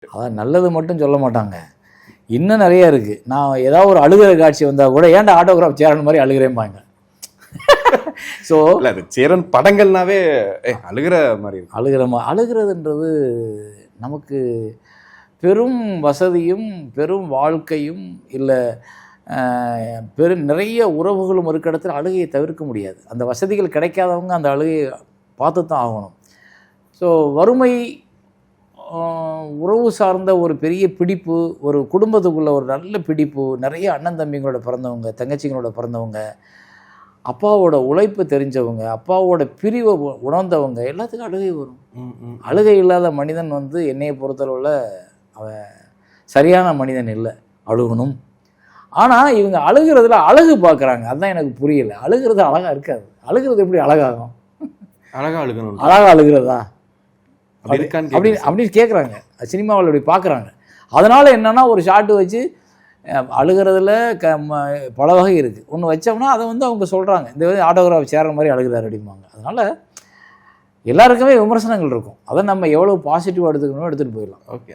அதான் நல்லது மட்டும் சொல்ல மாட்டாங்க, இன்னும் நிறைய இருக்குது. நான் ஏதாவது ஒரு அழுகிற காட்சி வந்தால் கூட ஏன்டா ஆட்டோகிராஃப் சேரன் மாதிரி அழுகிறேன்பாங்க. ஸோ இல்லை அது சேரன் படங்கள்னாவே அழுகிற மாதிரி அழுகிறதுன்றது நமக்கு பெரும் வசதியும் பெரும் வாழ்க்கையும் இல்லை நிறைய உறவுகளும் இருக்க இடத்துல அழுகையை தவிர்க்க முடியாது. அந்த வசதிகள் கிடைக்காதவங்க அந்த அழுகையை பார்த்து தான் ஆகணும். ஸோ வறுமை, உறவு சார்ந்த ஒரு பெரிய பிடிப்பு, ஒரு குடும்பத்துக்குள்ள ஒரு நல்ல பிடிப்பு, நிறைய அண்ணன் தம்பிங்களோட பிறந்தவங்க, தங்கச்சிங்களோட பிறந்தவங்க, அப்பாவோட உழைப்பு தெரிஞ்சவங்க, அப்பாவோட பிரிவை உணர்ந்தவங்க எல்லாத்துக்கும் அழுகை வரும். அழுகை இல்லாத மனிதன் என்னையை பொறுத்தளவில் அவன் சரியான மனிதன் இல்லை. அழுகணும். ஆனால் இவங்க அழுகிறதுல அழகு பார்க்குறாங்க. அதுதான் எனக்கு புரியலை. அழுகிறது அழகாக இருக்காது. அழுகிறது எப்படி அழகாகும்? அழகாக அழுகணும், அழகாக அழுகிறதா அப்படின்னு கேட்குறாங்க. சினிமாவில் இப்படி பார்க்குறாங்க. அதனால் என்னென்னா ஒரு ஷாட்டு வச்சு அழுகிறதுல பல வகை இருக்குது. ஒன்று வச்சோம்னா அதை அவங்க சொல்கிறாங்க, இந்த ஆட்டோகிராஃப் சேர மாதிரி அழுகிறார் அப்படிம்பாங்க. அதனால் எல்லாருக்குமே விமர்சனங்கள் இருக்கும். அதை நம்ம எவ்வளோ பாசிட்டிவாக எடுத்துக்கணுமோ எடுத்துகிட்டு போயிடலாம். ஓகே.